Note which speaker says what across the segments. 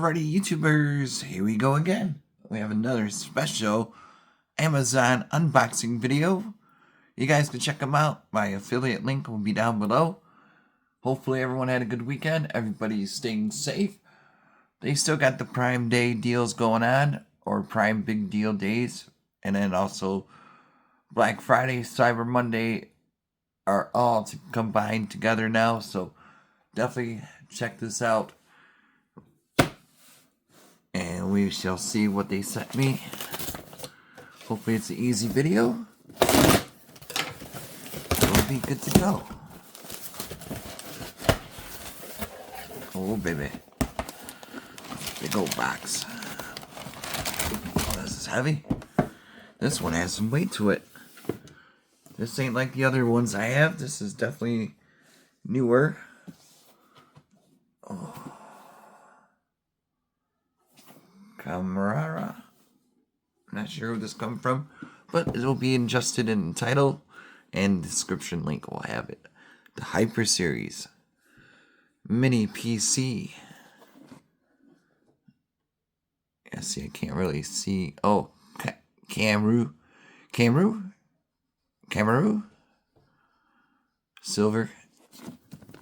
Speaker 1: Alrighty, YouTubers, here we go again. We have another special Amazon unboxing video. You guys can check them out. My affiliate link will be down below. Hopefully everyone had a good weekend. Everybody's staying safe. They still got the Prime Day deals going on, or Prime Big Deal Days. And then also Black Friday, Cyber Monday are all combined together now. So definitely check this out. And we shall see what they sent me. Hopefully it's an easy video. We'll be good to go. Oh baby. Big old box. Oh, this is heavy. This one has some weight to it. This ain't like the other ones I have. This is definitely newer. Oh. KAMRUI. Not sure who this comes from, but it will be adjusted in the title and description link will have it. The Hyper Series Mini PC. Yeah, see, I can't really see. Oh, KAMRUI. Silver.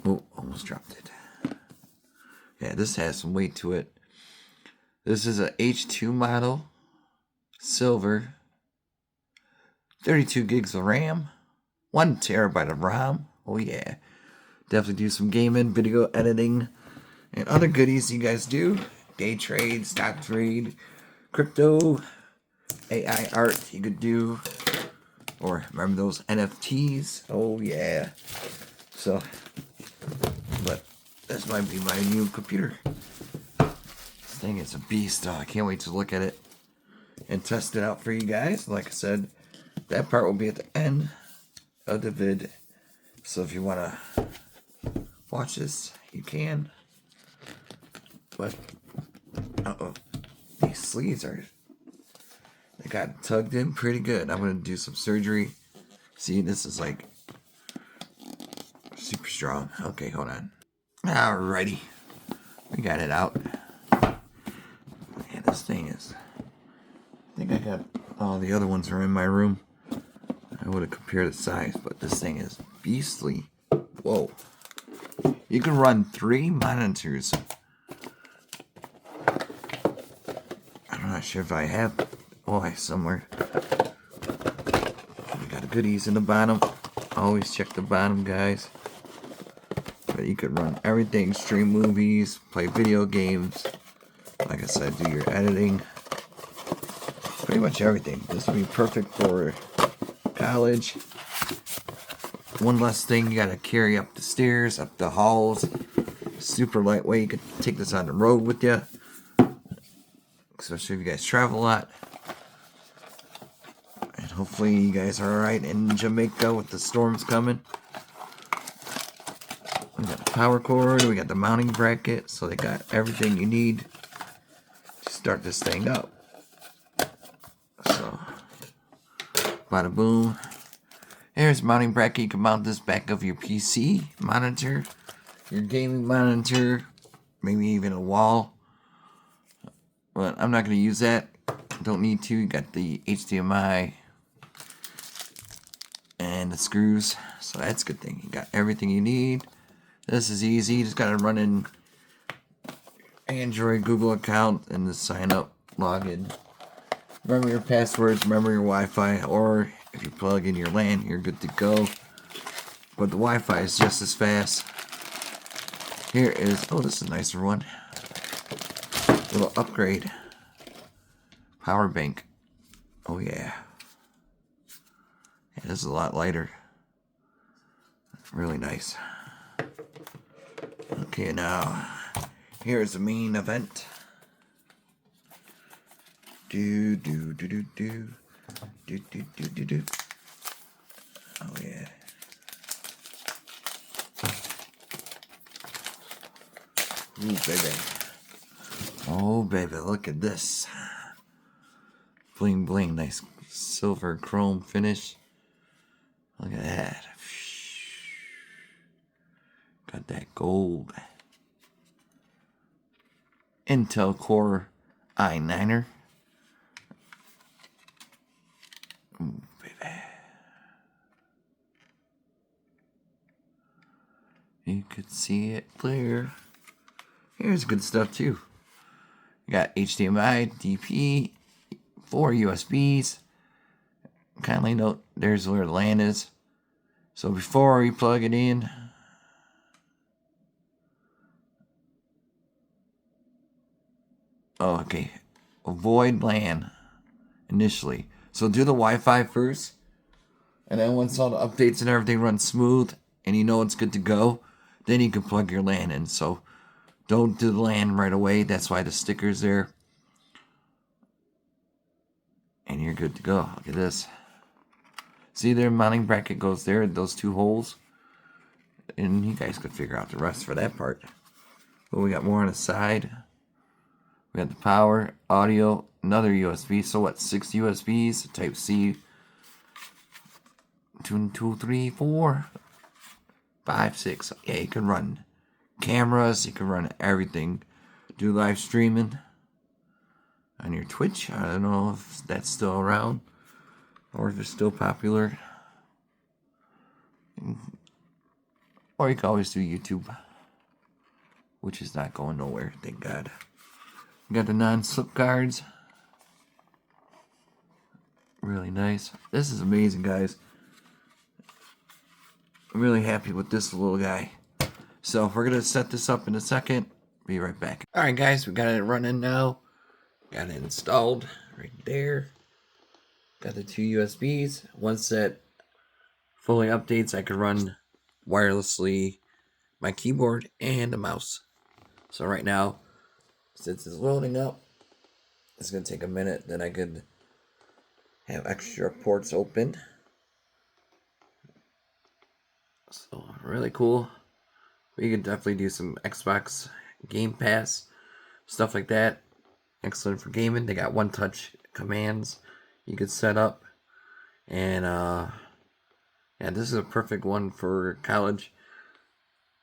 Speaker 1: Oh, almost dropped it. Yeah, this has some weight to it. This is a H2 model, silver, 32 gigs of RAM, 1 terabyte of ROM. Oh yeah, definitely do some gaming, video editing, and other goodies you guys do. Day trade, stock trade, crypto, AI art you could do, or remember those NFTs? Oh yeah. So, but this might be my new computer. Thing is a beast. I can't wait to look at it and test it out for you guys. Like I said, that part will be at the end of the vid. So if you want to watch this, you can. But, these sleeves they got tugged in pretty good. I'm going to do some surgery. See, this is like super strong. Okay, hold on. Alrighty. We got it out. This thing is, I think I got all the other ones are in my room. I would have compared the size, but this thing is beastly. Whoa. You can run 3 monitors. I'm not sure if I have. Oh, I somewhere. We got goodies in the bottom. Always check the bottom, guys. But you could run everything, stream movies, play video games. Like I said, do your editing. Pretty much everything. This would be perfect for college. One less thing you gotta carry up the stairs, up the halls. Super lightweight. You could take this on the road with you. Especially if you guys travel a lot. And hopefully you guys are alright in Jamaica with the storms coming. We got the power cord. We got the mounting bracket. So they got everything you need. Start this thing up. So, bada boom. Here's mounting bracket. You can mount this back of your PC monitor, your gaming monitor, maybe even a wall. But I'm not going to use that. Don't need to. You got the HDMI and the screws. So that's a good thing. You got everything you need. This is easy. You just got to run in Android Google account and just sign up, log in. Remember your passwords, remember your Wi-Fi, or if you plug in your LAN, you're good to go. But the Wi-Fi is just as fast. Here is, oh, this is a nicer one. Little upgrade. Power bank. Oh yeah. Yeah, this is a lot lighter. Really nice. Okay, now here's the main event. Do. Oh yeah. Ooh baby. Oh baby, look at this. Bling bling, nice silver chrome finish. Look at that. Got that gold. Intel Core i9er. Ooh, baby. You could see it clear. Here's good stuff too. You got HDMI, DP, 4 USBs. Kindly note, there's where the LAN is. So before you plug it in, okay, avoid LAN initially. So do the Wi-Fi first, and then once all the updates and everything run smooth, and you know it's good to go, then you can plug your LAN in. So don't do the LAN right away. That's why the sticker's there. And you're good to go. Look at this. See, their mounting bracket goes there, those 2 holes. And you guys could figure out the rest for that part. But we got more on the side. We got the power, audio, another USB. So what, 6 USBs, Type C. 2, 3, 4, 5, 6. Yeah, you can run cameras, you can run everything. Do live streaming on your Twitch. I don't know if that's still around or if it's still popular. Or you can always do YouTube, which is not going nowhere, thank God. We got the non-slip guards. Really nice. This is amazing, guys. I'm really happy with this little guy. So we're going to set this up in a second. Be right back. Alright guys, we got it running now. Got it installed right there. Got the 2 USBs. Once that fully updates, I can run wirelessly my keyboard and a mouse. So right now, since it's loading up, it's going to take a minute. Then I could have extra ports open. So really cool. You can definitely do some Xbox Game Pass, stuff like that. Excellent for gaming. They got one-touch commands you could set up. And yeah, this is a perfect one for college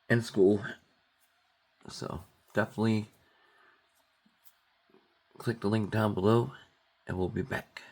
Speaker 1: and school. So definitely click the link down below and we'll be back.